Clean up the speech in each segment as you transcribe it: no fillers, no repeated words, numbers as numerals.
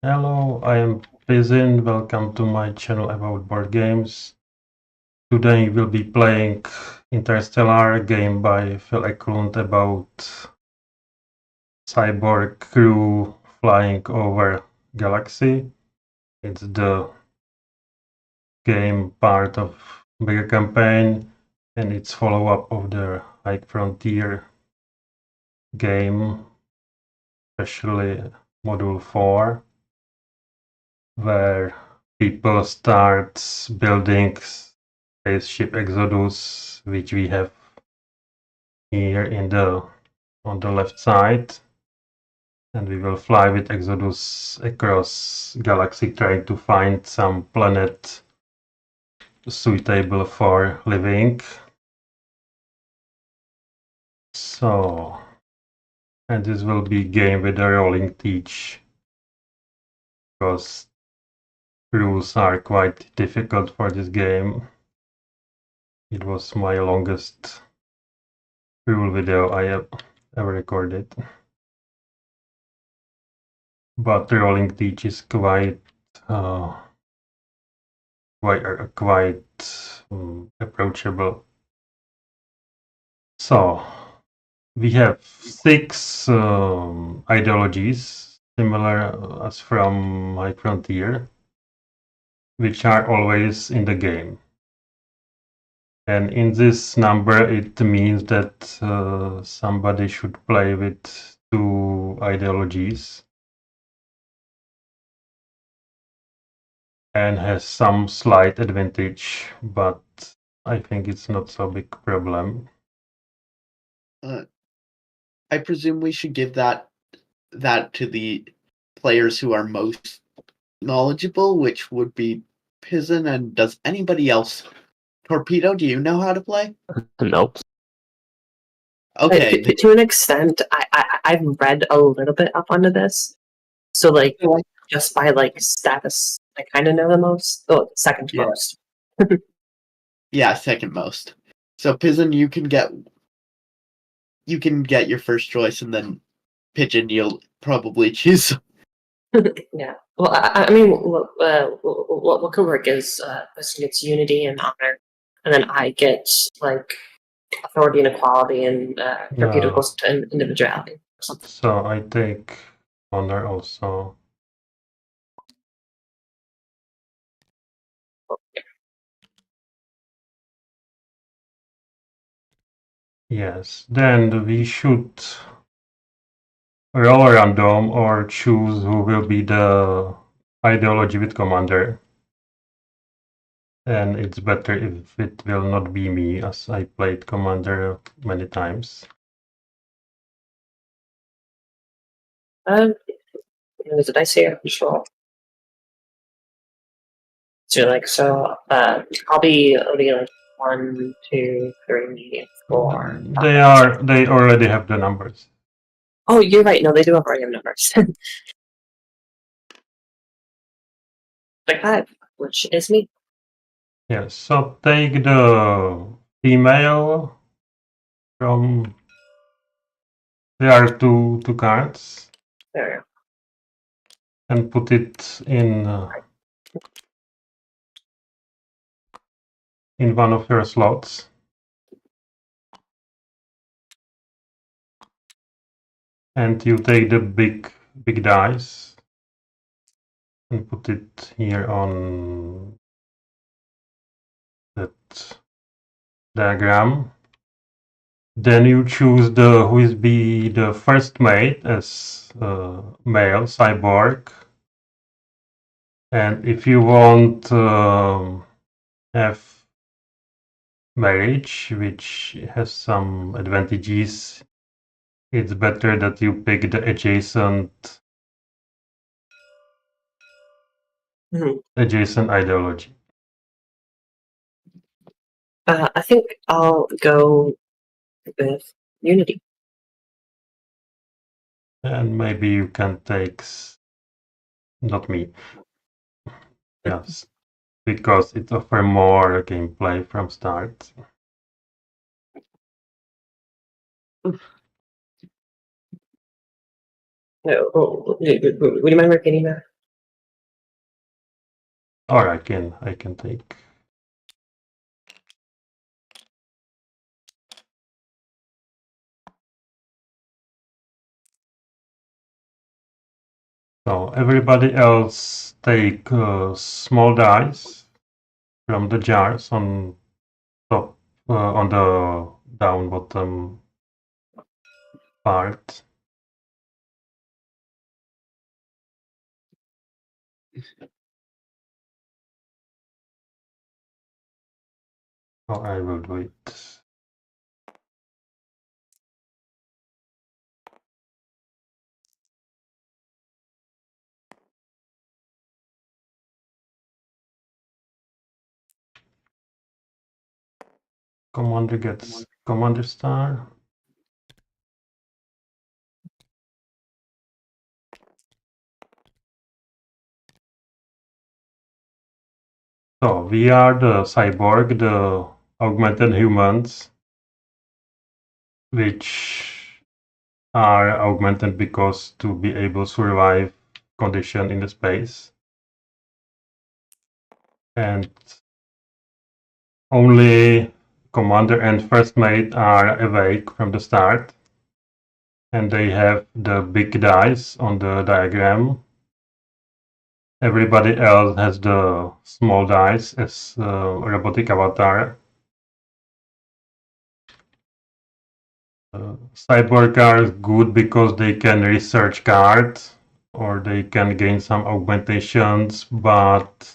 Hello, I am Pizin. Welcome to my channel about board games. Today we'll be playing Interstellar, a game by Phil Eklund about cyborg crew flying over galaxy. It's the game part of bigger campaign and it's follow-up of the High Frontier game, especially Module 4, where people start building Spaceship Exodus, which we have here on the left side, and we will fly with Exodus across galaxy trying to find some planet suitable for living. So, and this will be game with a rolling teach, because rules are quite difficult for this game. It was my longest rule video I have ever recorded. But the rolling teach is quite approachable. So we have 6 ideologies similar as from High Frontier, which are always in the game. And in this number, it means that somebody should play with 2 ideologies and has some slight advantage, but I think it's not so big problem. I presume we should give that to the players who are most knowledgeable, which would be Pizen. And does anybody else? Torpedo, do you know how to play? Nope. Okay. To an extent, I've read a little bit up onto this, so just by status, I kind of know the most. Oh, second most. Yeah, second most. So Pizen, you can get your first choice, and then Pigeon, you'll probably choose. Yeah. Well, I mean, what could work is Pizen gets unity and honor, and then I get authority and equality, and Torpedo goes to individuality. So I take honor also. Yes, then we should roll random or choose who will be the ideology with commander. And it's better if it will not be me, as I played commander many times. There's a dice here, control. So I'll be 1, 2, 3, 4. They already have the numbers. Oh, you're right. No, they do have random numbers. 5, which is me. Yes, so take the female from. There are two cards. There we go. And put it in one of your slots. And you take the big dice and put it here on that diagram. Then you choose who is be the first mate as male cyborg. And if you want have marriage, which has some advantages, it's better that you pick the adjacent ideology. I think I'll go with unity. And maybe you can take not me. Yes, because it offers more gameplay from start. No, would you mind repeating that? Or I can take. So everybody else take small dice from the jars on top, on the down bottom part. Oh, I will do it. Commander gets Commander Star. So we are the cyborg, the augmented humans, which are augmented because to be able to survive condition in the space. And only commander and first mate are awake from the start. And they have the big dice on the diagram. Everybody else has the small dice as robotic avatar. Cyborg are good because they can research cards or they can gain some augmentations, but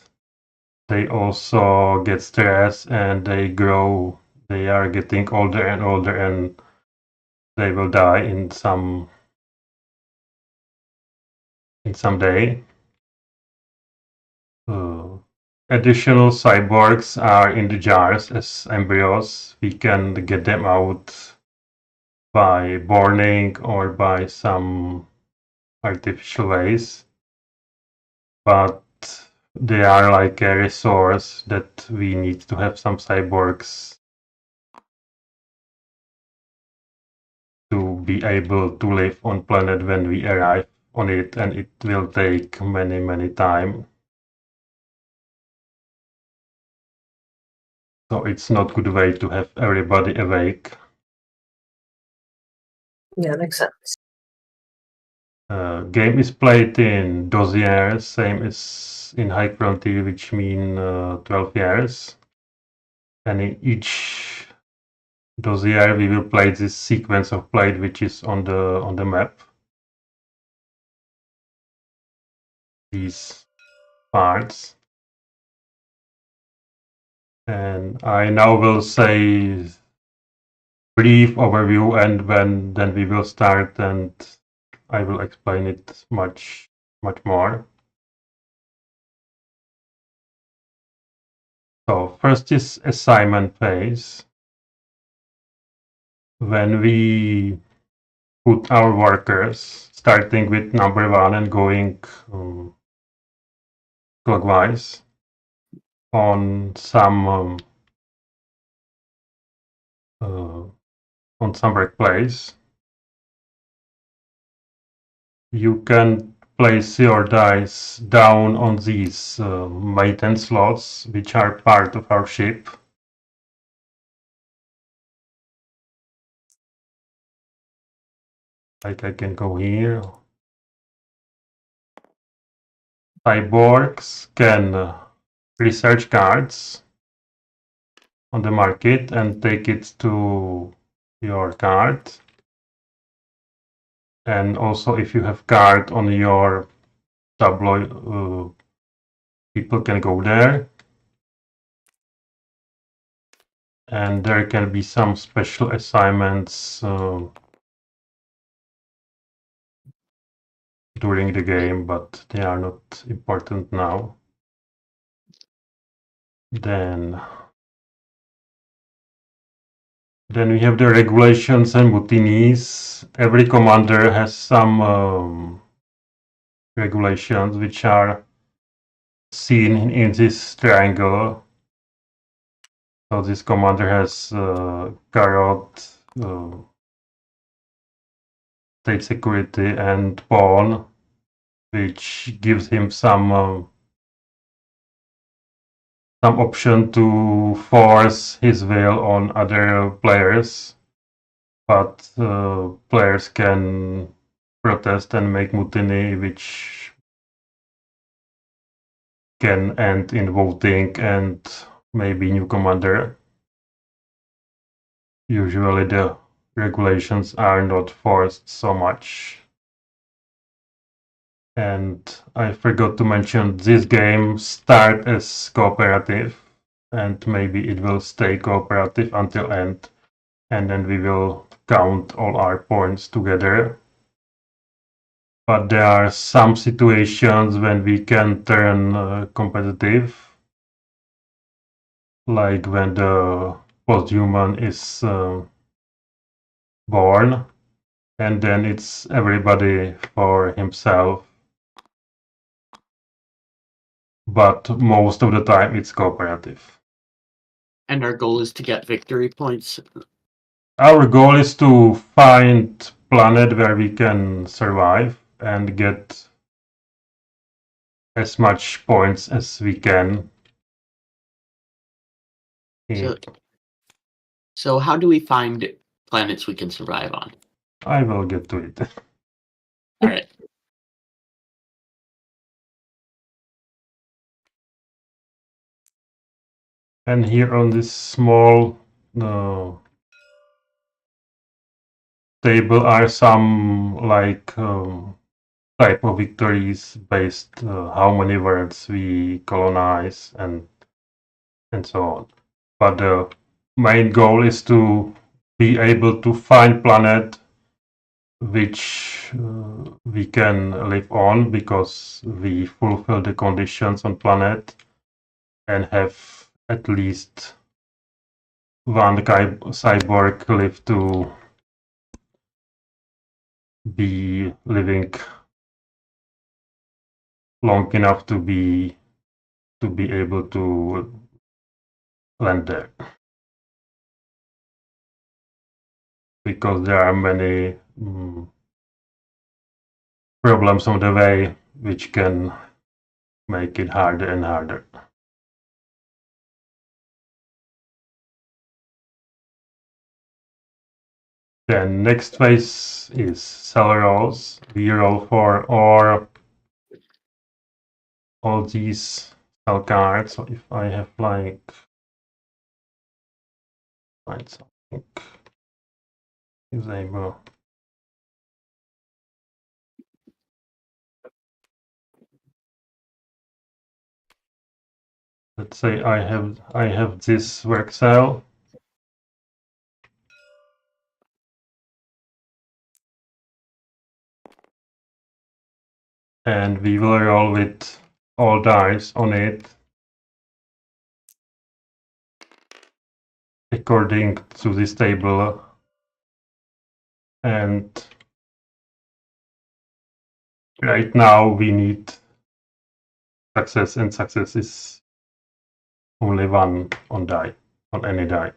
they also get stressed and they grow. They are getting older and older and they will die in some day. Additional cyborgs are in the jars as embryos. We can get them out by burning or by some artificial ways. But they are like a resource that we need to have some cyborgs to be able to live on planet when we arrive on it, and it will take many time. So it's not good way to have everybody awake. Yeah, makes sense. Game is played in dossiers, same as in High Frontier, which mean 12 years. And in each dossier we will play this sequence of play which is on the map. These parts. And I now will say brief overview, and then we will start and I will explain it much more. So first is assignment phase. When we put our workers, starting with number 1 and going clockwise on some workplace, you can place your dice down on these maintenance slots, which are part of our ship. Like I can go here. Cyborgs can research cards on the market and take it to your card. And also if you have card on your tableau, people can go there. And there can be some special assignments during the game, but they are not important now. Then we have the regulations and mutinies. Every commander has some regulations which are seen in this triangle. So this commander has carrot, state security, and pawn, which gives him some some option to force his will on other players, but players can protest and make mutiny, which can end in voting and maybe new commander. Usually the regulations are not forced so much. And I forgot to mention, this game starts as cooperative, and maybe it will stay cooperative until end, and then we will count all our points together. But there are some situations when we can turn competitive, like when the posthuman is born, and then it's everybody for himself. But most of the time it's cooperative. And our goal is to get victory points. Our goal is to find planet where we can survive and get as much points as we can. So how do we find planets we can survive on? I will get to it. All right. And here on this small table are some like type of victories based how many worlds we colonize and so on. But the main goal is to be able to find planet which we can live on because we fulfill the conditions on planet and have at least one cyborg live to be living long enough to be able to land there. Because there are many problems on the way which can make it harder and harder. Then next phase is cell rolls. We roll for all these cell cards. So if I have like find something usable. Let's say I have this work cell. And we will roll with all dice on it according to this table. And right now we need success, and success is only one on any die.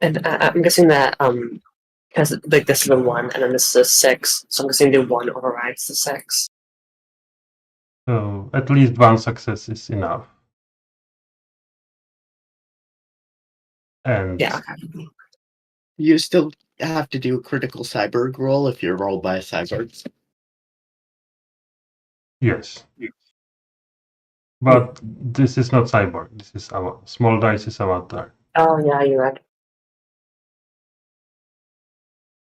And I'm guessing that because like this is a 1 and then this is a 6, so I'm guessing the 1 overrides the 6. So at least one success is enough. And yeah, okay. You still have to do a critical cyborg roll if you're rolled by a cyborg. Yes. But this is not cyborg. This is our small dice is avatar. Oh yeah, you're right.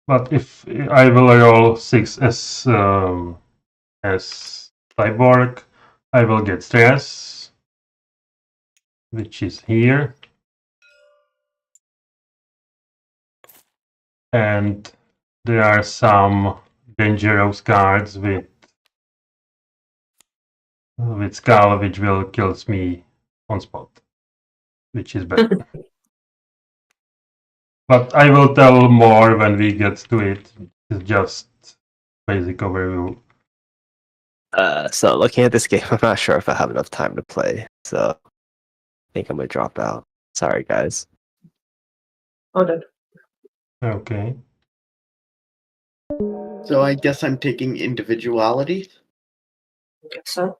But if I will roll 6 as cyborg, I will get stress, which is here. And there are some dangerous cards with skull, which will kills me on spot, which is bad. But I will tell more when we get to it. It's just basic overview. So looking at this game, I'm not sure if I have enough time to play. So I think I'm gonna drop out. Sorry, guys. Oh, no. Okay. So I guess I'm taking individuality. I guess so.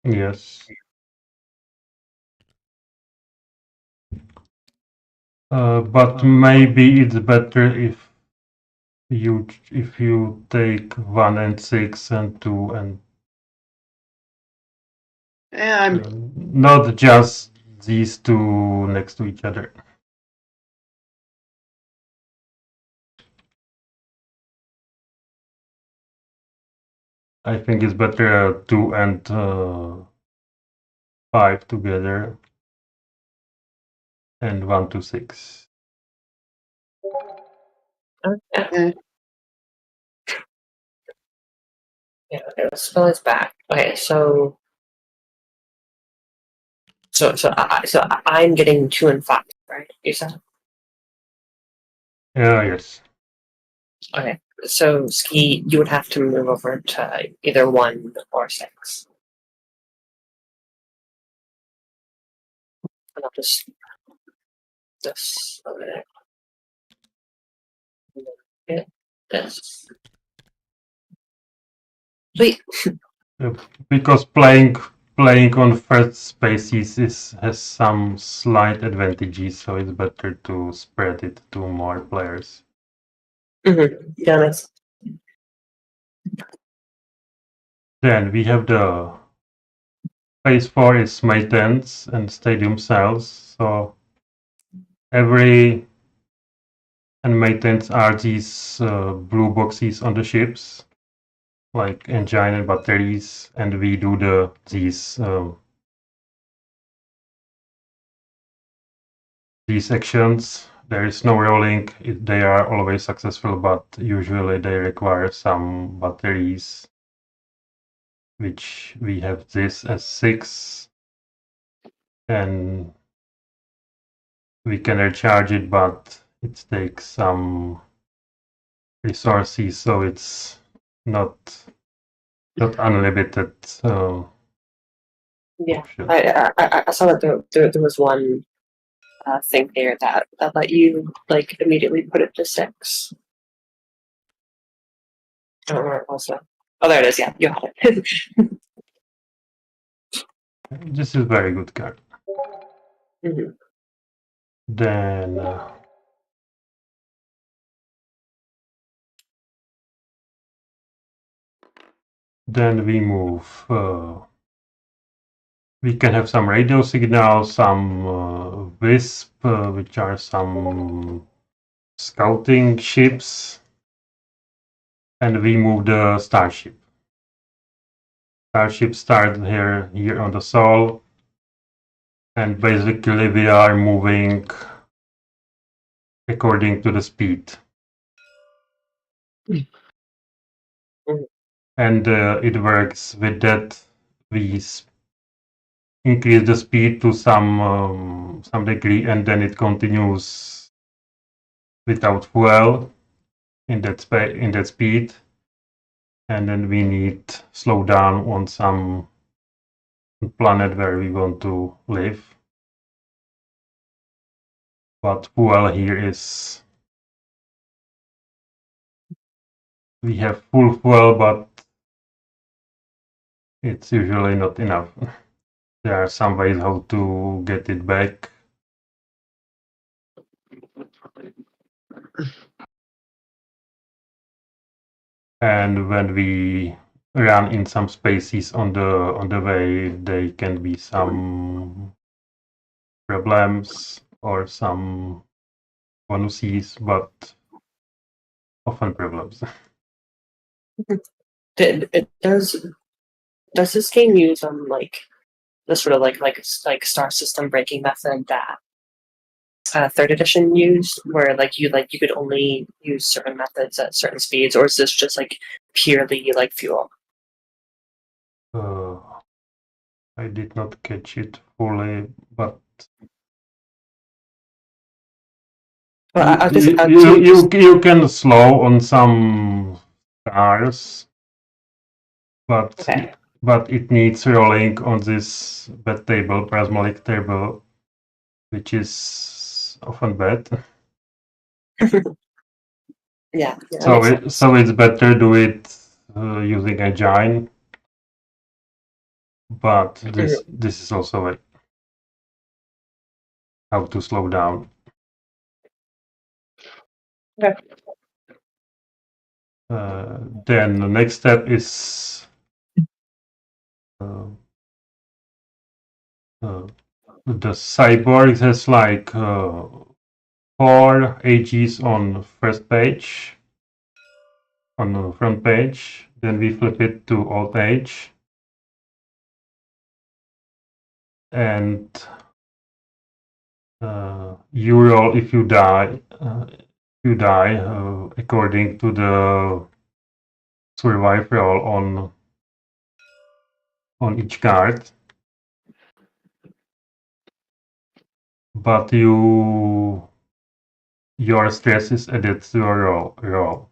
Yes. But maybe it's better if you take 1 and 6 and 2 and not just these two next to each other. I think it's better 2 and 5 together and 1 to 6. Okay. Yeah, okay, the spell is back. Okay, so I'm getting 2 and 5, right? You said? Yes. Okay. So Ski, you would have to move over to either 1 or 6. And I'll just over there. Yeah, this. Sweet. Because playing on first spaces has some slight advantages, so it's better to spread it to more players. Mm-hmm. Yeah, nice. Then we have the phase 4 is maintenance and stadium cells. So every and maintenance are these blue boxes on the ships, like engine and batteries, and we do these actions. There is no rolling. They are always successful, but usually they require some batteries, which we have this as 6, and we can recharge it, but it takes some resources, so it's not unlimited. Yeah, Option. I saw that there was one thing there that let you like immediately put it to 6. I don't know where it was though. Oh, there it is. Yeah, you had it. This is very good card. Mm-hmm. Then we move. We can have some radio signals, some WISP, which are some scouting ships, and we move the Starship. Starship started here on the Sol, and basically we are moving according to the speed. And it works with that. We increase the speed to some degree, and then it continues without fuel in that speed, and then we need slow down on some planet where we want to live. But fuel here is we have full fuel, but it's usually not enough. There are some ways how to get it back. And when we run in some spaces on the way, there can be some problems or some bonuses, but often problems. Does this game use like the sort of like star system breaking method that third edition used, where you could only use certain methods at certain speeds, or is this just like purely like fuel? I did not catch it fully, but you can slow on some cars, but okay. But it needs rolling on this bad table, plasmolic table, which is often bad. Yeah. So it's better do it using engine, but this is also a how to slow down. Okay. Then the next step is the cyborg has like 4 AGs on first page, on the front page. Then we flip it to alt page, and you roll if you die. You die according to the survive roll on each card. But your stress is added to your roll.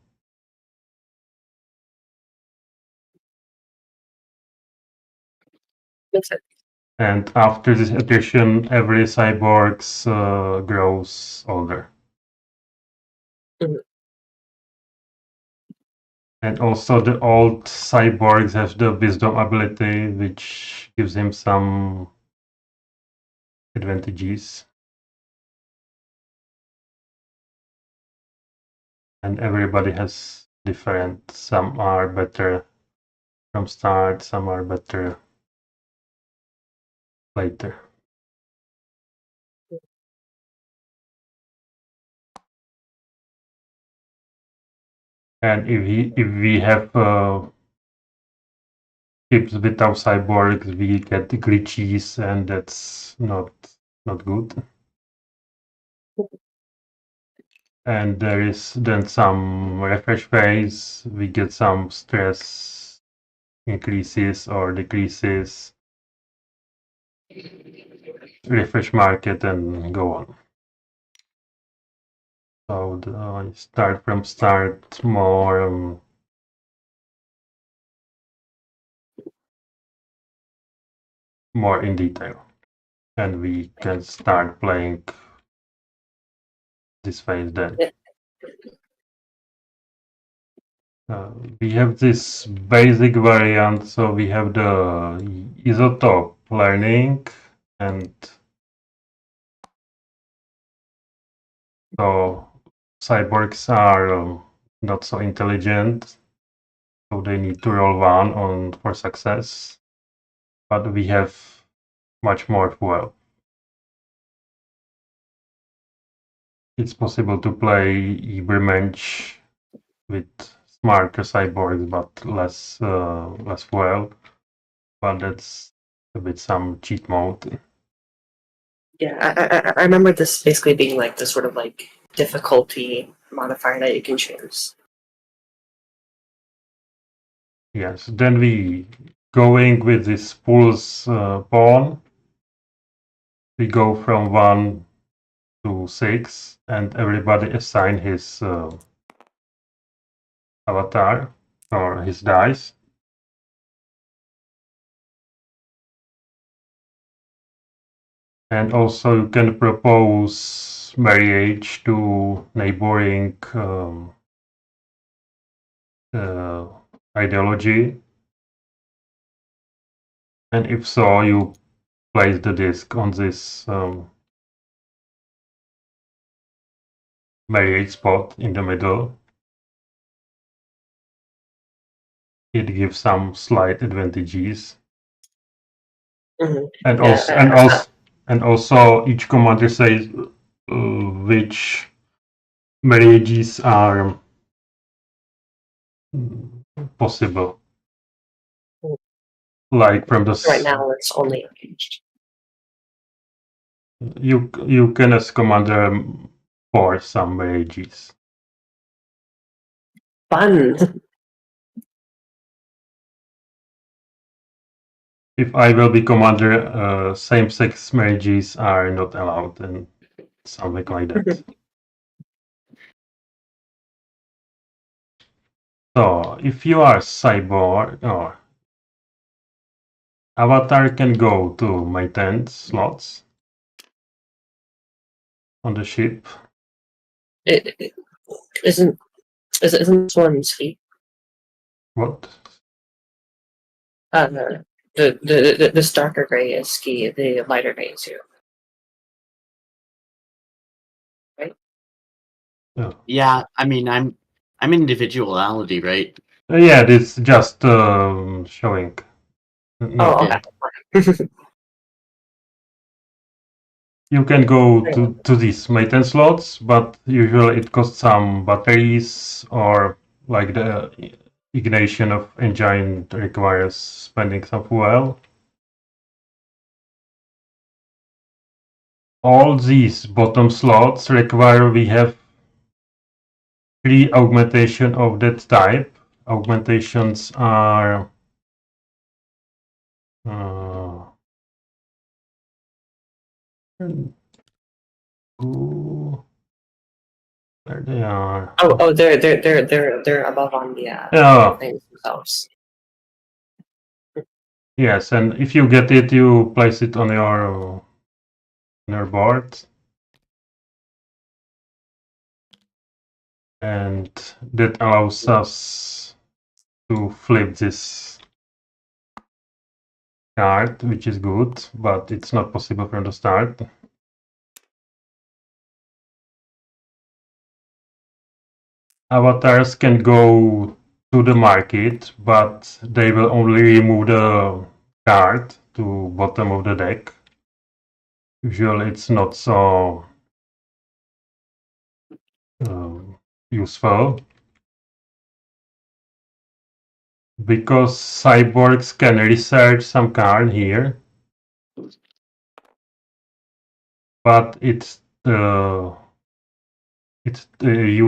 Makes sense. And after this addition, every cyborg grows older. Mhm. And also the old cyborgs have the wisdom ability, which gives him some advantages. And everybody has different. Some are better from start, some are better later. And if we have ships without cyborgs, we get glitches, and that's not good. And there is then some refresh phase. We get some stress increases or decreases, refresh market, and go on. So I start from start more in detail, and we can start playing this phase then. We have this basic variant, so we have the isotope learning, and so cyborgs are not so intelligent, so they need to roll 1 for success, but we have much more fuel. It's possible to play Ibermensch with smarter cyborgs but less fuel, but that's a bit some cheat mode. Yeah, I remember this basically being like the sort of like difficulty modifier that you can choose. Yes, then we going with this pulse pawn. We go from 1 to 6, and everybody assign his avatar or his dice. And also you can propose marriage to neighboring ideology. And if so, you place the disc on this marriage spot in the middle. It gives some slight advantages. Mm-hmm. And also each commander says which marriages are possible. Like from the Right now, it's only arranged. you can as commander force some marriages. Fun. If I will be commander, same-sex marriages are not allowed, and something like that. So, if you are cyborg, or avatar can go to my tent slots on the ship. It isn't Isn't this one ski? What? The darker gray is ski. The lighter gray is you. Yeah, I mean, I'm individuality, right? Yeah, it's just showing. No, Oh, Yeah. okay. you can go to these maintenance slots, but usually it costs some batteries or like the ignition of engine requires spending some fuel. All these bottom slots require we have 3 augmentation of that type. Augmentations are ooh, there they are. Oh, they're above on the Yeah, things themselves. yes, and if you get it, you place it on your board. And that allows us to flip this card, which is good, but it's not possible from the start. Avatars can go to the market, but they will only remove the card to bottom of the deck. Usually it's not so useful. Because cyborgs can research some card here, but you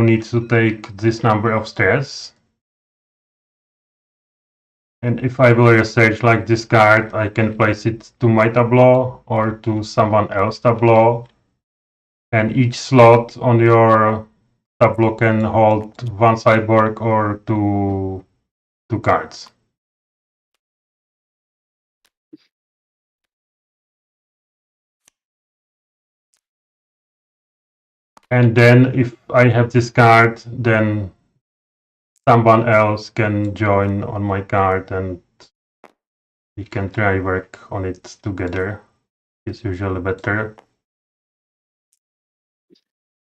need to take this number of stairs. And if I will research like this card, I can place it to my tableau or to someone else's tableau. And each slot on your tableau can hold one cyborg or two cards. And then if I have this card, then someone else can join on my card and we can try work on it together. It's usually better.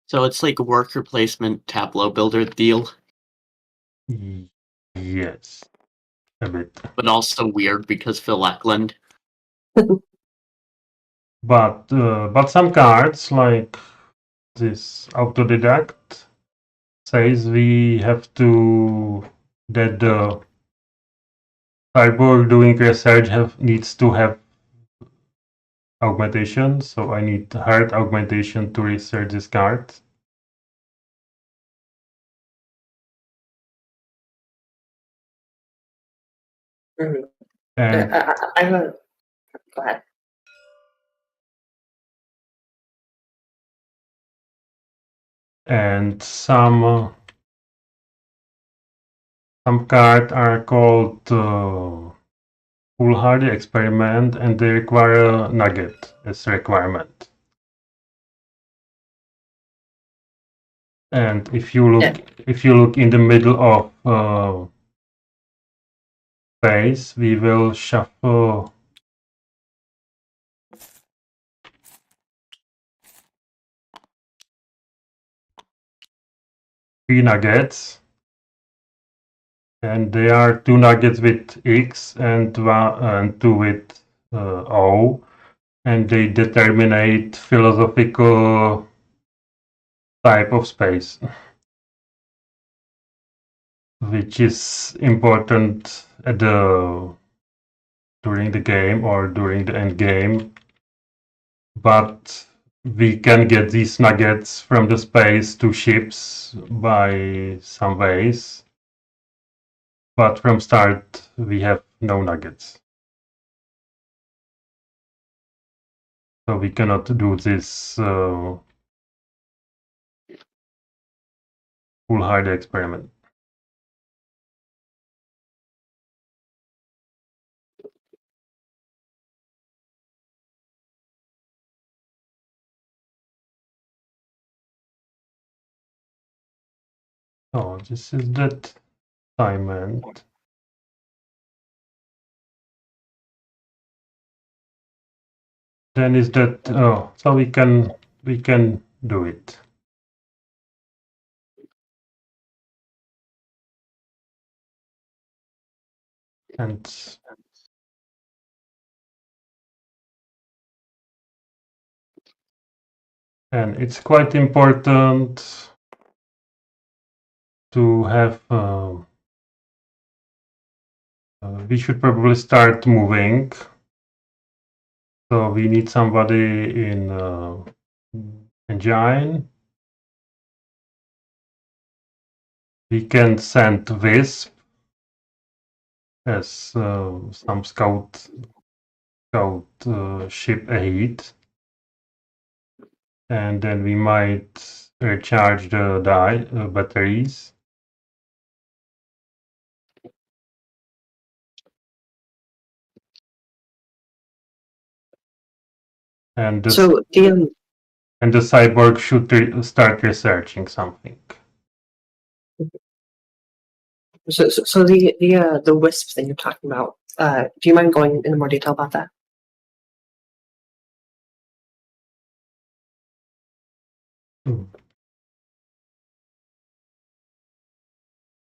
So it's like a worker placement Tableau builder deal, Yes, a bit. but also weird because Phil Eklund. But some cards like this autodidact says we have to that the cyborg doing research needs to have augmentation, so I need hard augmentation to research this card. Mhm. And I have a. Go ahead. and some cards are called foolhardy experiment, and they require a nugget as requirement. And if you look in the middle of space, we will shuffle three nuggets, and there are two nuggets with X and two with O, and they determine philosophical type of space, which is important during the game or during the end game. But we can get these nuggets from the space to ships by some ways. But from start, we have no nuggets. So we cannot do this foolhardy experiment. Oh, this is that assignment. Then is that so we can do it. And it's quite important to have we should probably start moving. So we need somebody in engine. We can send Wisp as some scout ship ahead, and then we might recharge the batteries. And the, So and the cyborg should start researching something. so the wisp thing you're talking about. Do you mind going into more detail about that?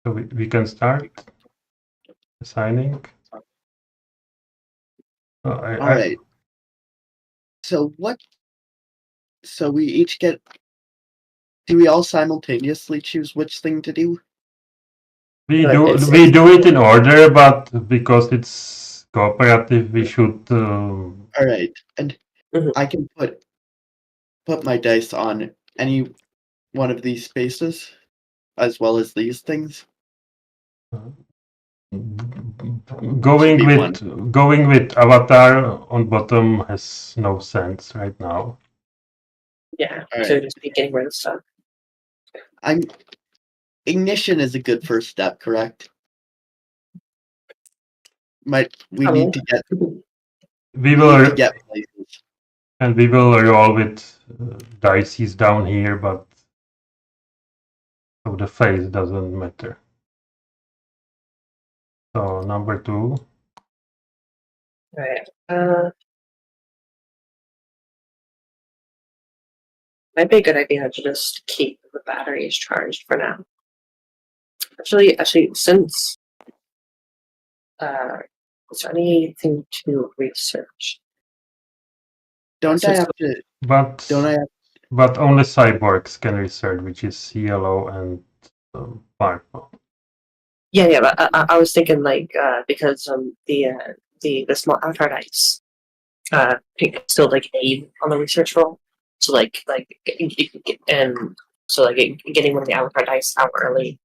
So we can start assigning. All right. So what? So we each get. Do we all simultaneously choose which thing to do? We But do it's- we do it in order, but because it's cooperative, we should. All right, and Mhm. I can put my dice on any one of these spaces, as well as these things. Going be with avatar on bottom has no sense right now. Yeah. All So right. just be getting rid of stuff. Ignition is a good first step, correct? We Probably. need to get We we will need to get places. and we will roll with dices down here, but so the phase doesn't matter. So number 2. Right. Might be a good idea to just keep the batteries charged for now. Actually, since is there anything to research? Don't I have to? But Don't I have? but only cyborgs can research, which is yellow and purple. Yeah, but I was thinking like because the small avatar dice can still like aid on the research roll. So and so getting one of the avatar dice out early,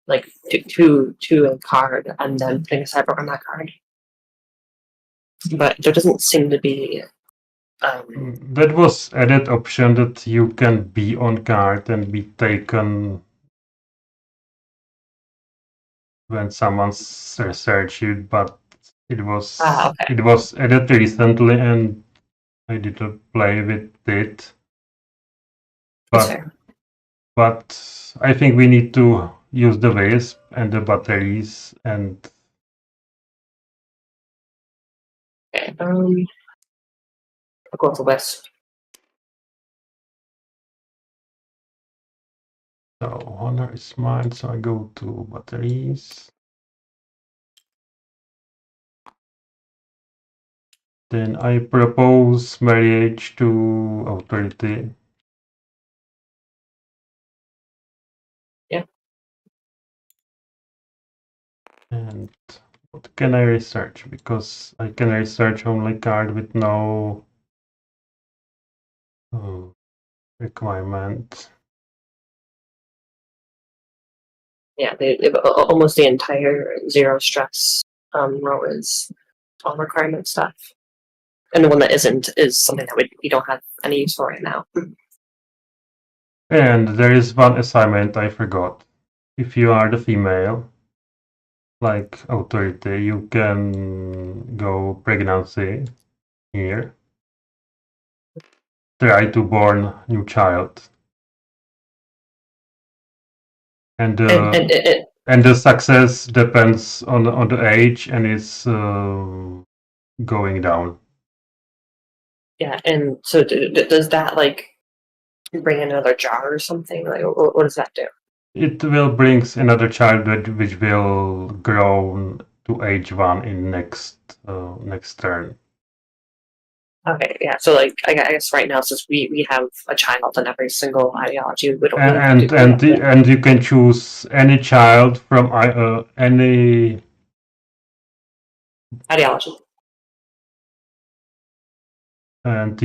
like to a card, and then putting a cyborg on that card. But there doesn't seem to be. That was added option that you can be on card and be taken when someone's researched it, but it was Okay. it was added recently and I didn't play with it. That's fair. But I think we need to use the Wisp and the batteries and Okay. I'll go with the West. so honor is mine, so I go to batteries. Then I propose marriage to authority. Yeah. And what can I research? Because I can research only card with no requirement. Yeah, almost the entire zero stress row is all requirement stuff, and the one that isn't is something that we don't have any use for right now. And there is one assignment I forgot. If you are the female, like authority, you can go pregnancy here. Try to born new child. and and the success depends on the age, and it's going down. yeah, and so does that like bring in another jar or something? Like, what does that do? It will bring another child which will grow to age 1 in next turn. Okay, yeah. So like, I guess right now, since we have a child in every single ideology, we don't And need to and do that. and you can choose any child from any. Ideology. And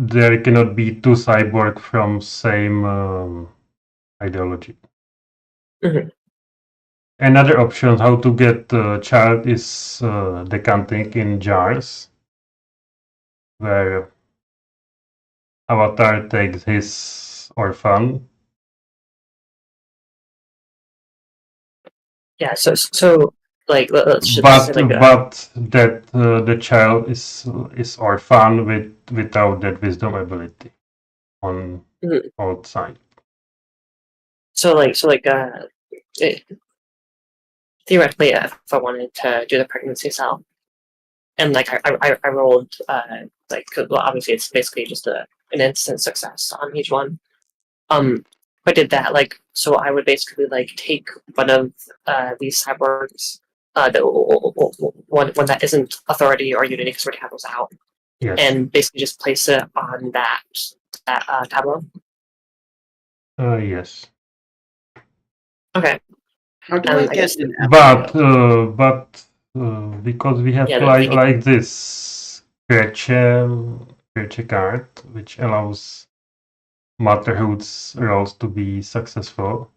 there cannot be 2 cyborg from same ideology. Mhm. Another option how to get a child is decanting in jars, where Avatar takes his orphan. Yeah. So like, let's just say But like that the child is orphan without that wisdom ability on Mhm. outside. so it, theoretically, if I wanted to do the pregnancy cell, and like I rolled like, well, obviously it's basically just an instant success on each one. If I did that, like, so I would basically like take one of these cyborgs, one that isn't authority or unity because we already have those out, Yes. and basically just place it on that tableau. Yes. Okay. How do I I get guess- an But embryo? because we have Yeah, like this creature card, which allows motherhood's roles to be successful,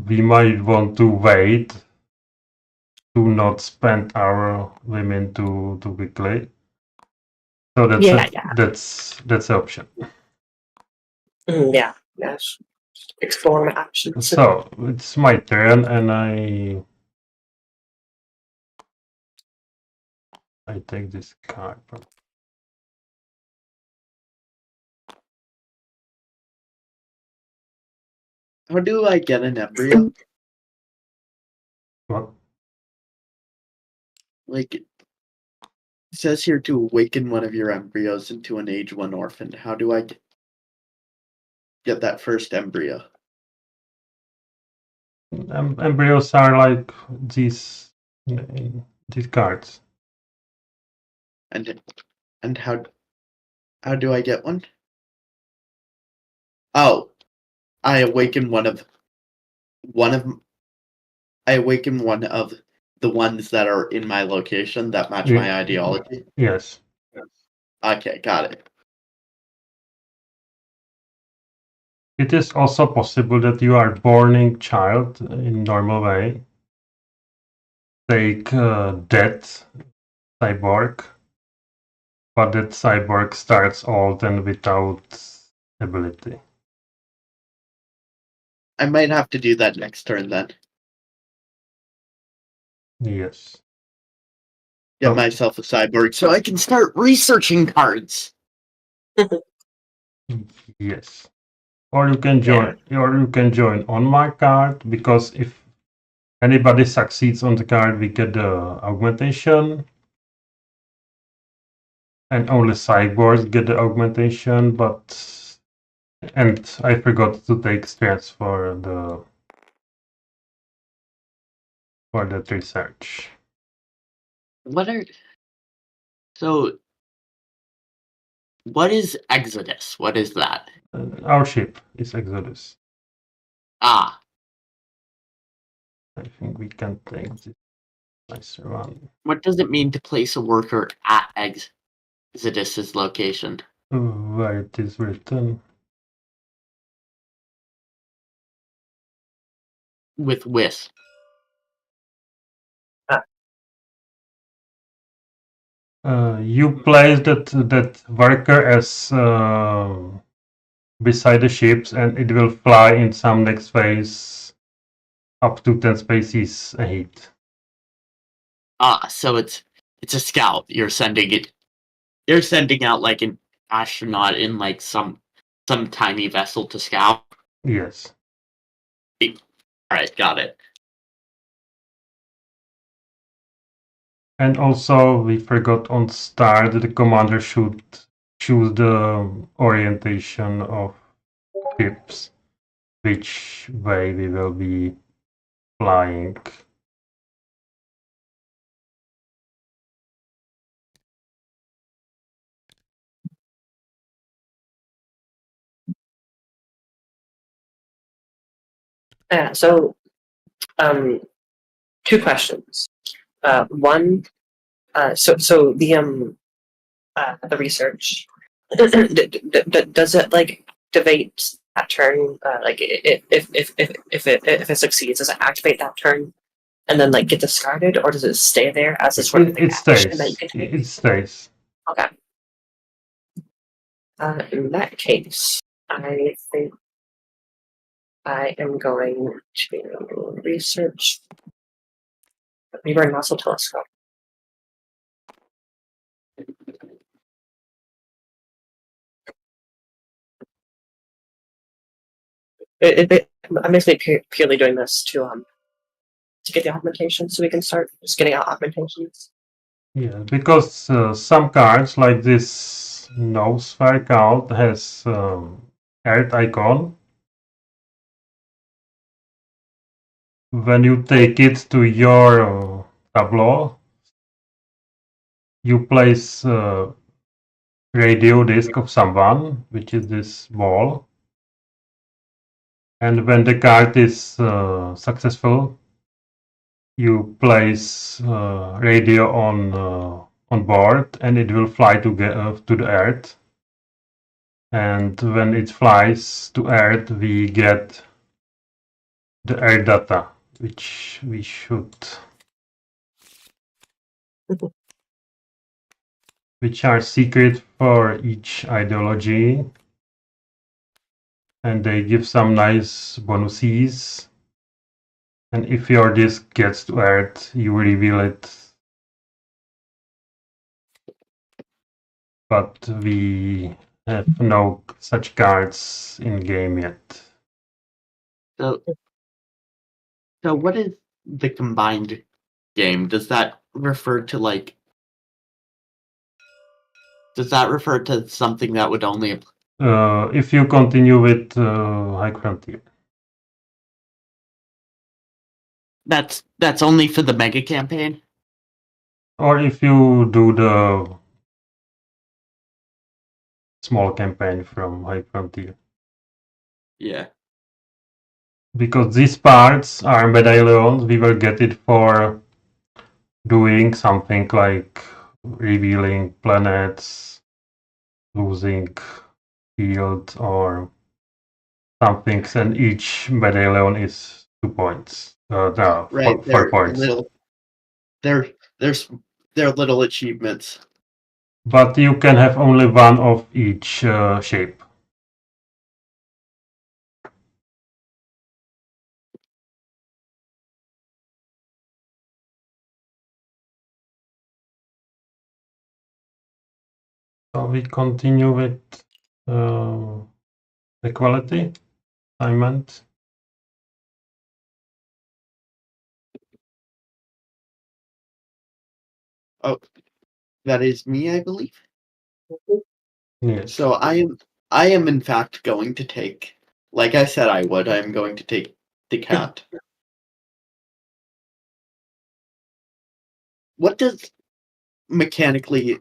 we might want to wait to not spend our women too quickly. So that's the option. Yeah. Yes. Explore my options. So it's my turn, and I take this card. How do I get an embryo? What? Like, it says here to awaken one of your embryos into an age 1 orphan. How do I get that first embryo? Embryos are like these cards. And how do I get one? Oh, I awaken one of the ones that are in my location that match my ideology. Yes. Okay, got it. It is also possible that you are born child in normal way. Take dead cyborg, but that cyborg starts old and without ability. I might have to do that next turn then. Yes. Get Oh. myself a cyborg so I can start researching cards. Yes. Or you can join on my card, because if anybody succeeds on the card, we get the augmentation. And only cyborgs get the augmentation, and I forgot to take strengths for that research. What is Exodus? What is that? Our ship is Exodus. Ah, I think we can take this nicer one. what does it mean to place a worker at Exodus's location? Where it is written. With Wisp. You place that worker as beside the ships, and it will fly in some next phase up to 10 spaces ahead. Ah, so it's a scout. You're sending out like an astronaut in like some tiny vessel to scout. Yes. Alright, got it. And also, we forgot on start that the commander should choose the orientation of ships, which way we will be flying. Yeah. So, two questions. One, so the research does it like activate that turn? Like if it succeeds, does it activate that turn and then like get discarded, or does it stay there as a sort of It action that you stays. can take? It stays. Okay. In that case, I think I am going to research the Reaver Nozzle Telescope. I'm basically purely doing this to get the augmentation, so we can start just getting out augmentations. Yeah, because some cards like this nose fire card has Earth icon. When you take it to your tableau, you place radio disc of someone, which is this ball. And when the card is successful, you place radio on board, and it will fly to the Earth. And when it flies to Earth, we get the Earth data, which we should, which are secret for each ideology, and they give some nice bonuses. And if your disc gets to Earth, you reveal it. But we have no such cards in game yet. So what is the combined game? Does that refer to like? Does that refer to something that would only? If you continue with High Frontier. That's only for the mega campaign. Or if you do the small campaign from High Frontier. Yeah. Because these parts are medallions, we will get it for doing something like revealing planets, losing field, or something, and each medallion is 2 points. No, Right. 4 They're points. little. They're little achievements. But you can have only one of each shape. So we continue with equality assignment. Oh, that is me, I believe. Yes. So I am in fact going to take, like I said I would, I am going to take the cat. What does mechanically?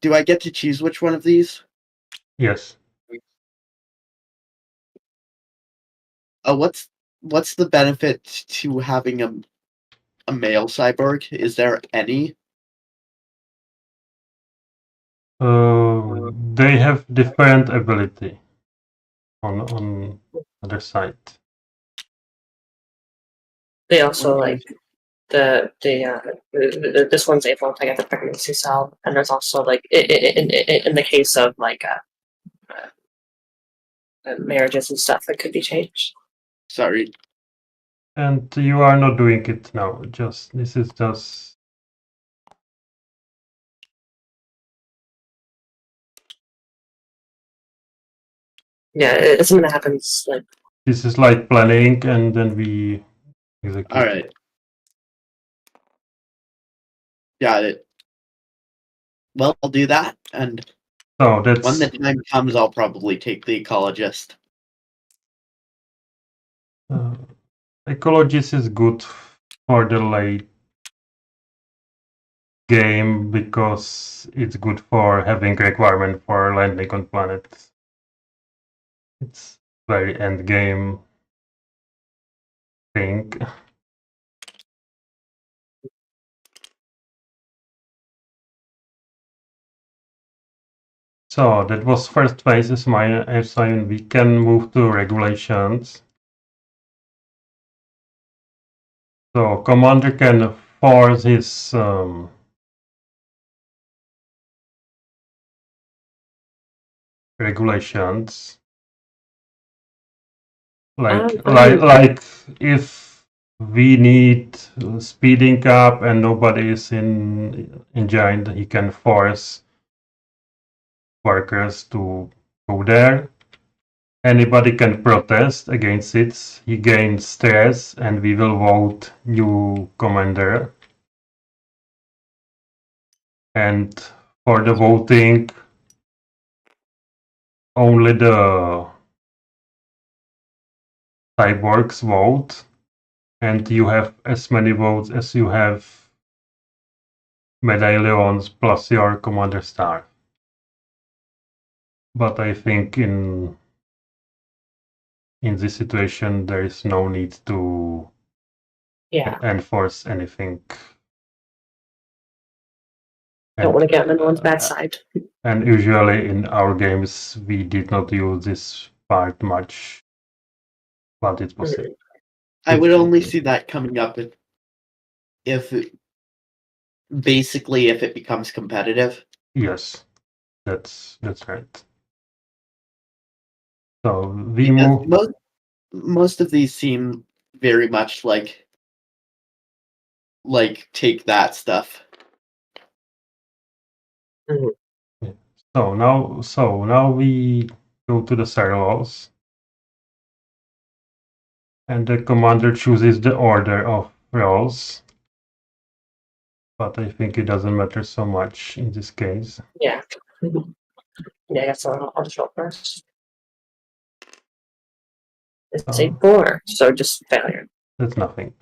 Do I get to choose which one of these? Yes. What's the benefit to having a male cyborg? Is there any? They have different ability on other side. They also like this one's able to get the pregnancy cell, and there's also like in the case of like marriages and stuff that could be changed. Sorry. And you are not doing it now. This is just Yeah, it's something that happens like. This is like planning, and then we execute. All right. Got it. Well, I'll do that, and So that's when the time comes, I'll probably take the ecologist. ecologist is good for the late game because it's good for having requirement for landing on planets. It's very end game thing. So that was first phase is my assignment. We can move to regulations. So commander can force his regulations. Like if we need speeding up and nobody is in engine, he can force workers to go there. Anybody can protest against it. He gains stress, and we will vote new commander. And for the voting, only the cyborgs vote, and you have as many votes as you have medallions plus your commander star. But I think in this situation there is no need to enforce anything. Don't want to get on anyone's bad side. And usually in our games we did not use this part much, but it was. I would only see that coming up if basically if it becomes competitive. Yes, that's right. So we Because move. most of these seem very much like take that stuff. So now we go to the servos, and the commander chooses the order of rolls. But I think it doesn't matter so much in this case. Yeah. Yeah, I guess I'll just roll first. It's a 4, so just failure. That's nothing.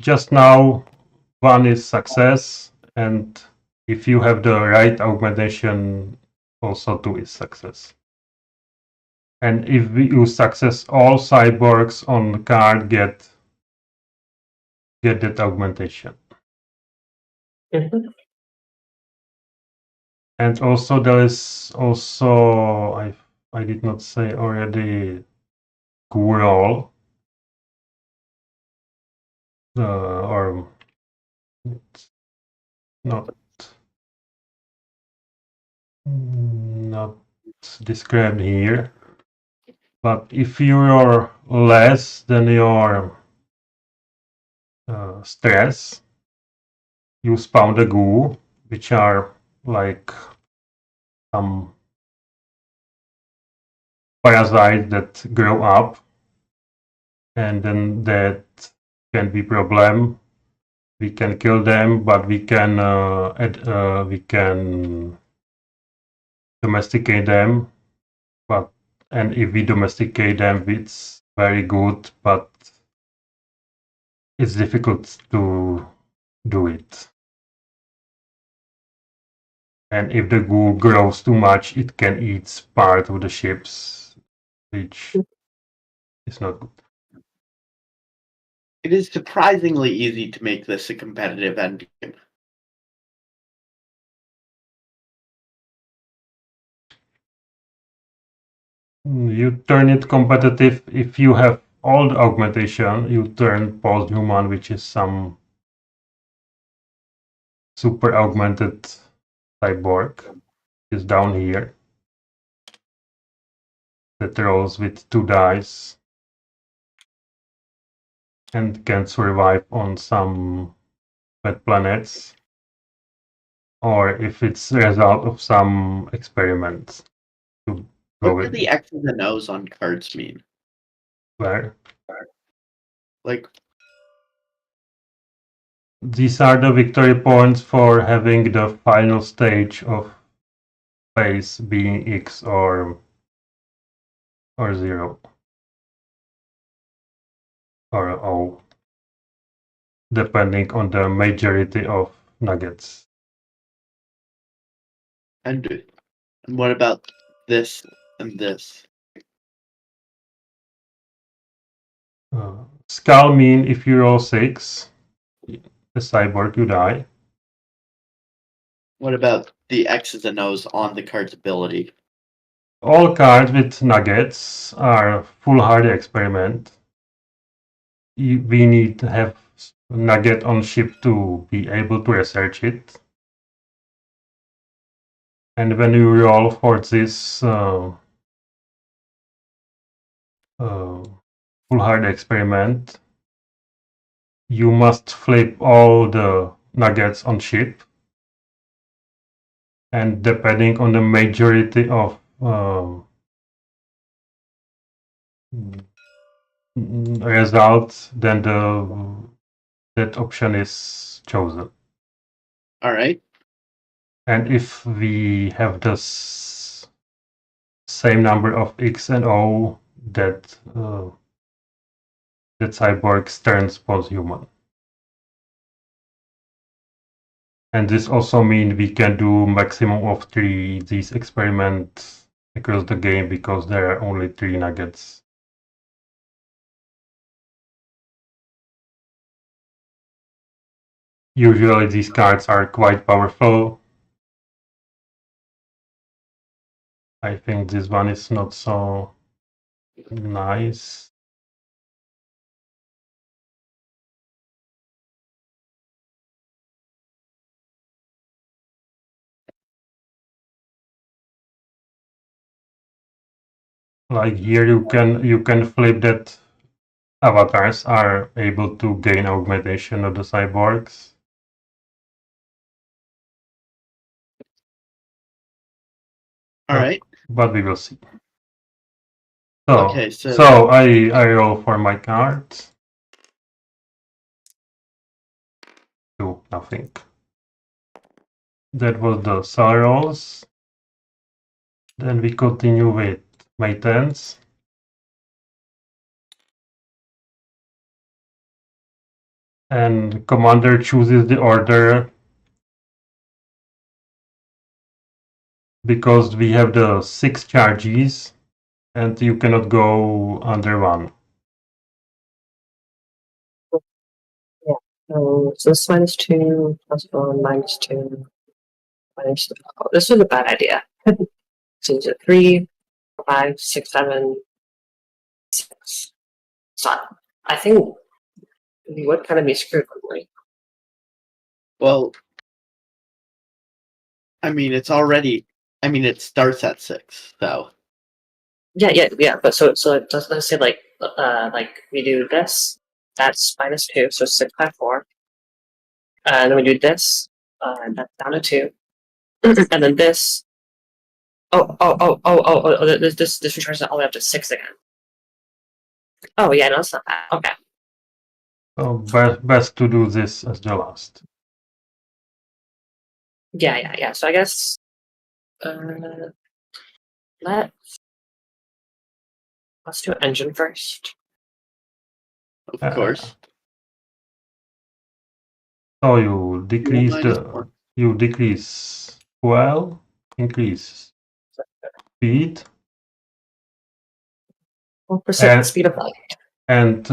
Just now, 1 is success, and if you have the right augmentation, also 2 is success. And if you success, all cyborgs on the card get that augmentation. And also there is also I did not say already roll or it's not described here. But if you're less than your stress, you spawn the goo, which are like some parasites that grow up, and then that can be problem. We can kill them, but we can domesticate them. And if we domesticate them, it's very good, but it's difficult to do it. And if the goo grows too much, it can eat part of the ships, which is not good. It is surprisingly easy to make this a competitive endgame. You turn it competitive if you have all the augmentation. You turn post-human, which is some super augmented cyborg, is down here. That rolls with 2 dice and can survive on some bad planets, or if it's a result of some experiments. go What do with the X's and O's on cards mean? where. Like, These are the victory points for having the final stage of space being X or 0 or O, depending on the majority of nuggets. and what about this and this? Skull mean if you roll 6, the cyborg, you die. What about the X's and O's on the card's ability? All cards with nuggets are full hardy experiment. We need to have nugget on ship to be able to research it. And when you roll for this full hard experiment, you must flip all the nuggets on ship, and depending on the majority of results, then that option is chosen. All right. And if we have the same number of X and O, that cyborg turns post-human. And this also means we can do maximum of 3 these experiments across the game because there are only 3 nuggets. Usually these cards are quite powerful. I think this one is not so nice. Like here you can flip that avatars are able to gain augmentation of the cyborgs. All right. But we will see. So, Okay, so I roll for my cards. Do nothing. That was the star rolls. Then we continue with maintenance. And commander chooses the order because we have the 6 charges and you cannot go under 1. So this -2, +1, -2, -3. Oh, this was a bad idea. So it's a 3, 5, 6, 7, 6. So I think we would kind of be screwed, wouldn't we? well, I mean, it starts at 6, so. Yeah. But so it does, let's say like we do this. That's -2, so 6 by 4. And then we do this. That's down to 2. And then this. This returns it all the way up to 6 again. Oh yeah, no, it's not bad. Okay. So best to do this as the last. Yeah. So I guess let's do engine first. Of course. So you decrease -4. you decrease fuel, increase speed, 4% speed of light. and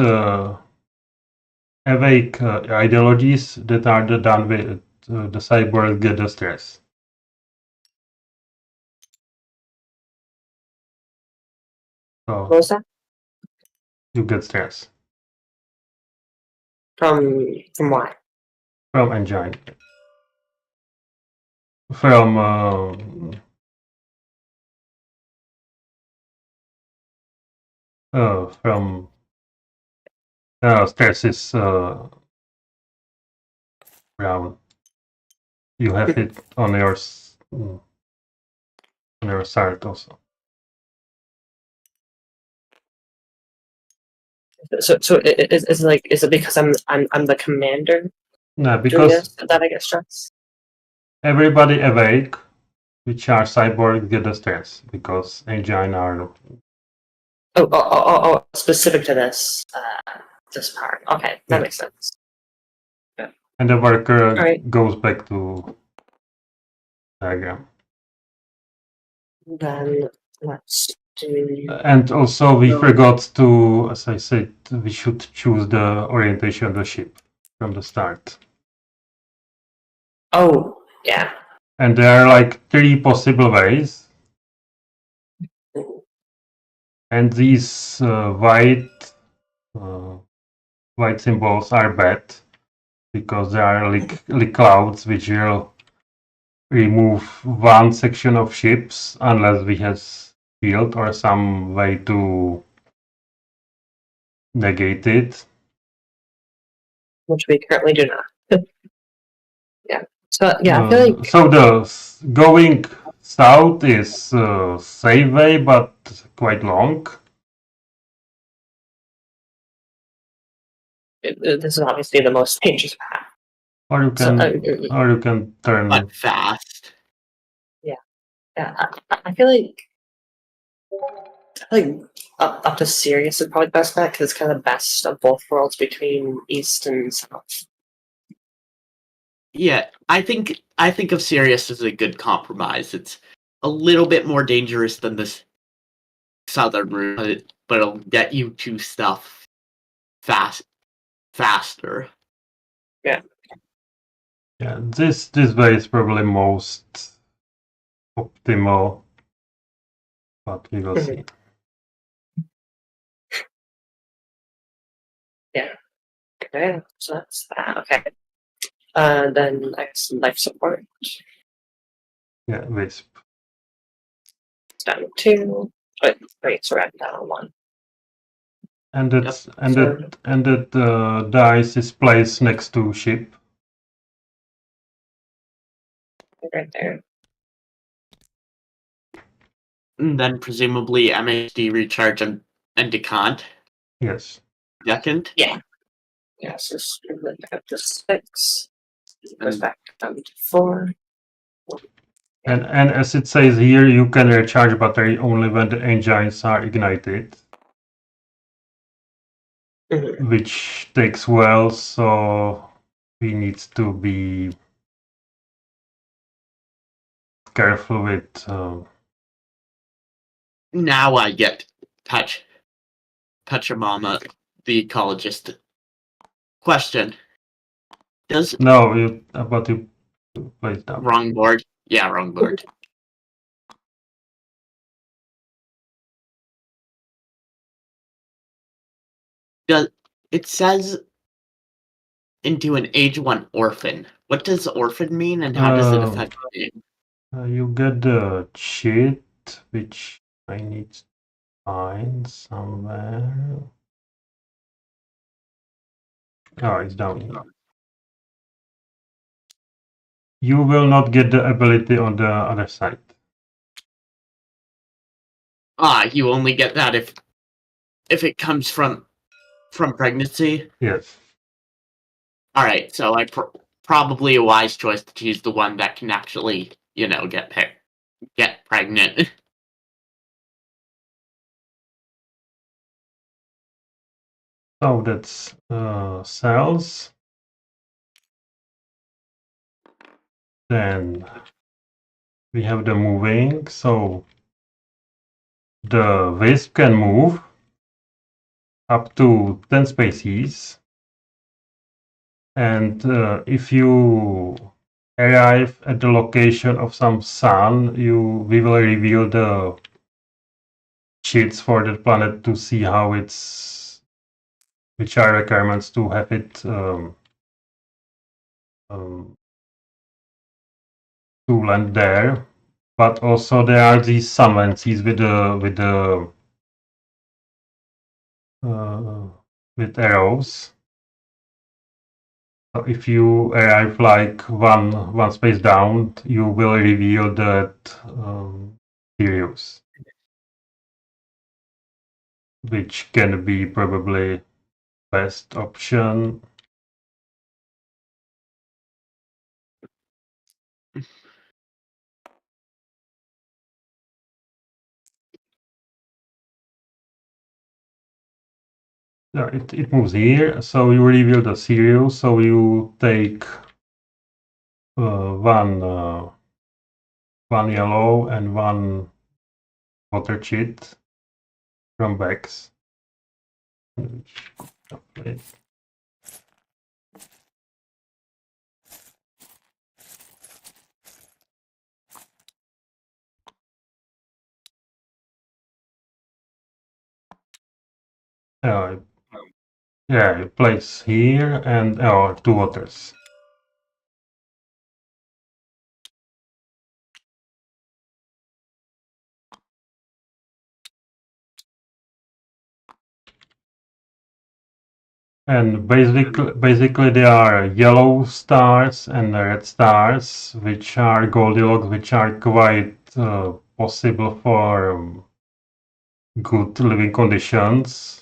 awake ideologies that are done with the cyborg get the stress. So What was that? you get stress From what? from engine. From stress is brown. You have it on your start also. So is it because I'm the commander No, doing because this that I get stressed? everybody awake, which are cyborgs, get the stress because engine are. Specific to this part. Okay, that Yeah. makes sense. And the worker Alright. goes back to diagram. Then let's do. And also we No. forgot to, as I said, we should choose the orientation of the ship from the start. Oh, yeah. And there are like 3 possible ways. And these white symbols are bad because there are like clouds which will remove one section of ships unless we have shield or some way to negate it. Which we currently do not. Yeah. So yeah, I feel like So the going south is safe way, but quite long. this is obviously the most dangerous path. Or you So, can turn. But fast. yeah, I feel like up to Sirius is probably the best bet because it's kind of the best of both worlds between East and South. Yeah, I think of Sirius as a good compromise. It's a little bit more dangerous than this southern route, but it'll get you to stuff faster. Yeah, this way is probably most optimal, but we will see. Yeah. Okay, so that's that. Okay. Then I guess life support. Yeah, Wisp. It's down to 2. Wait, so I'm down to 1. And that dice is placed next to ship. Right there. And then presumably MHD recharge and decant. Yes. Second. Yeah. Yeah, so it up to 6. It goes back down to 4. And as it says here, you can recharge battery only when the engines are ignited, which takes well, so we need to be careful with. Now I get Mama, the ecologist. Question: Does No, you place down. wrong board? Yeah, wrong board. Does it says into an age 1 orphan? What does orphan mean, and how does it affect the game? You get the cheat, which I need to find somewhere. Oh, it's down here. You will not get the ability on the other side. You only get that if it comes from pregnancy. Yes. All right, so probably a wise choice to choose the one that can actually, get pregnant. So that's cells. Then we have the moving. So the wisp can move up to 10 species. And if you arrive at the location of some sun, we will reveal the cheats for the planet to see how which are requirements to have it to land there. But also there are these sunlenses with arrows. So if you arrive like one space down, you will reveal that Sirius. which can be probably best option. Yeah, it moves here, so you reveal the serial, so you take one yellow and one water cheat from backs. Yeah, you place here and two waters. And basically there are yellow stars and red stars, which are Goldilocks, which are quite possible for good living conditions.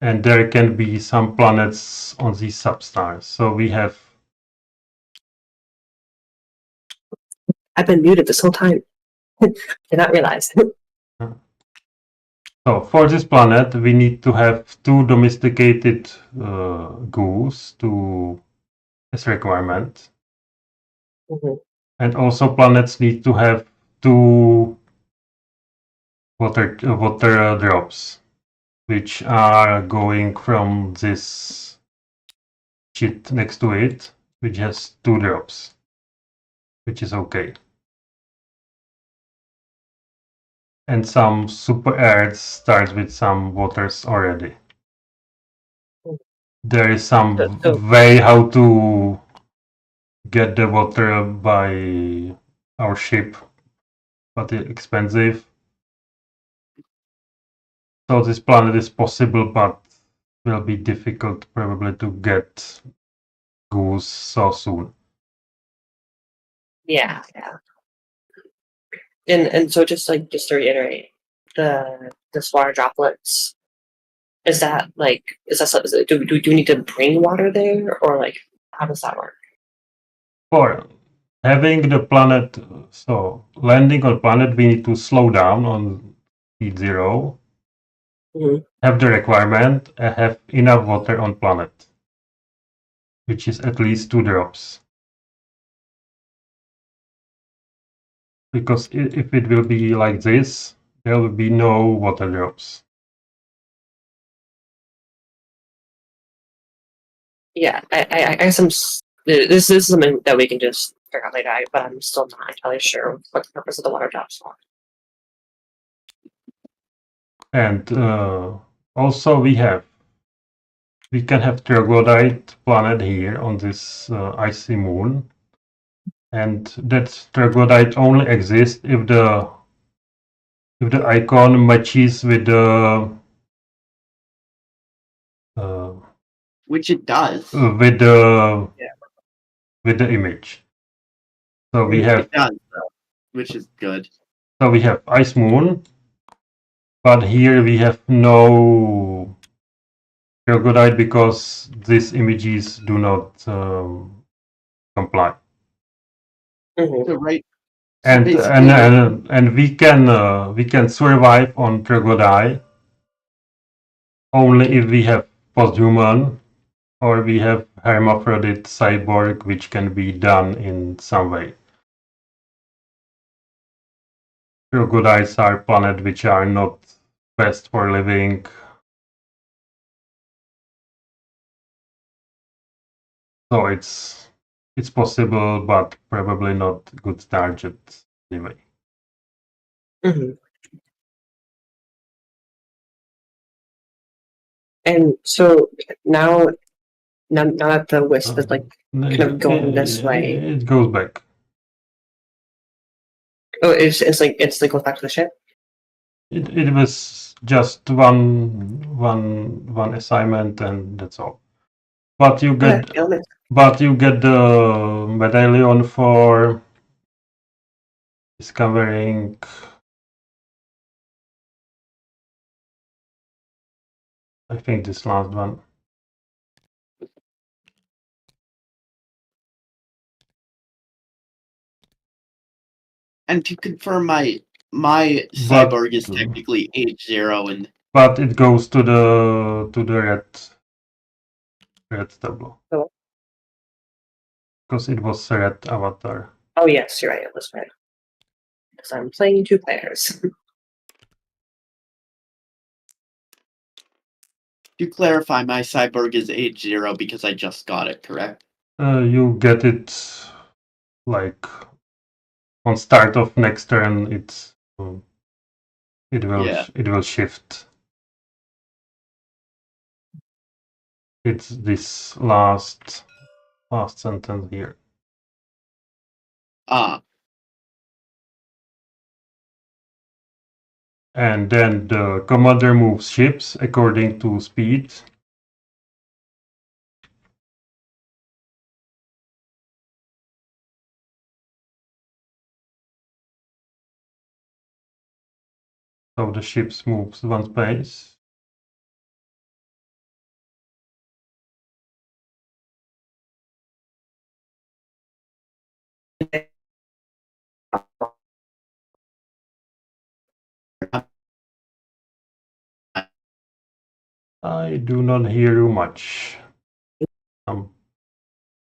And there can be some planets on these substars. So we have. I've been muted this whole time. Did not realize. So for this planet, we need to have 2 domesticated goose as requirement. Mhm. And also planets need to have 2 water drops, which are going from this sheet next to it, which has 2 drops, which is okay. And some super Earths starts with some waters already. There is some way how to get the water by our ship, but it's expensive. So this planet is possible, but will be difficult probably to get goose so soon. Yeah. And so just to reiterate, the water droplets, is that do we need to bring water there, or like how does that work? For having the planet, so landing on planet, we need to slow down on speed 0. Mhm. Have the requirement, have enough water on planet, which is at least 2 drops. Because if it will be like this, there will be no water drops. Yeah, I guess this is something that we can just figure out later, but I'm still not entirely sure what the purpose of the water drops are. And also we can have troglodyte planet here on this icy moon, and that troglodyte only exists if the icon matches with the Which it does. with the image. So we have It does, though, which is good. So we have ice moon, but here we have no troglodyte because these images do not comply. Mhm. So right. So And basically, and we can survive on troglodyte only if we have posthuman or we have hermaphrodite cyborg, which can be done in some way. Troglodytes are planets which are not best for living. So it's possible, but probably not good target anyway. Mhm. And so now that the wisp is like kind of going this way, It goes back. oh, it's goes back to the ship. It was just one assignment and that's all. But you get the medallion for discovering I think this last one. And to confirm, my cyborg is But- technically age 0, and But it goes to the red tableau. Oh. Because it was a red avatar. Oh yes, you're right. It was right. Because I'm playing 2 players. to clarify, my cyborg is age 0 because I just got it, correct? You get it like on start of next turn. It will shift. It's this last sentence here. Ah, And then the commander moves ships according to speed. So the ships moves one space. I do not hear you much. Some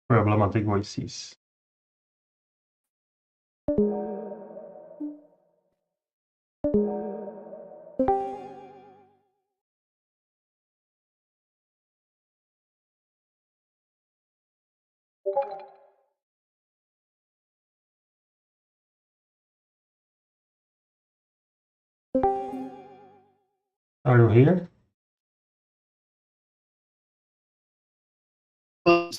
problematic voices. Are you here? Do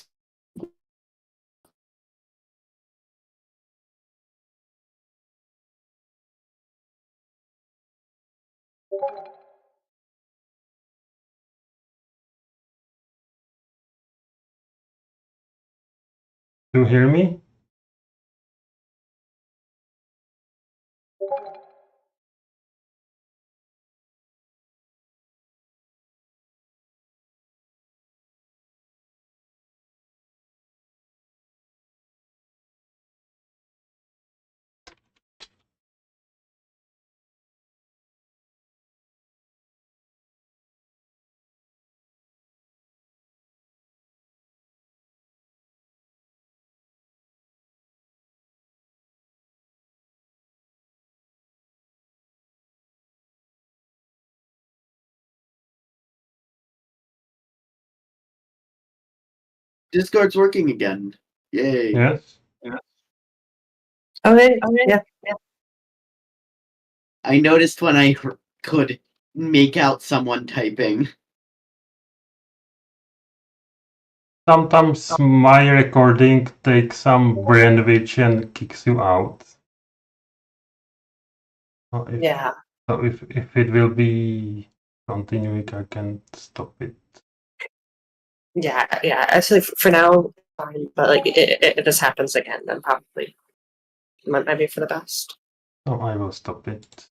you hear me? Discord's working again. Yay. Yes. Okay. Yeah. I noticed when I could make out someone typing. Sometimes my recording takes some brainwave and kicks you out. So Yeah. So if it will be continuing, I can stop it. Yeah. Actually, for now, fine. But like, if this happens again, then probably might be for the best. So I will stop it.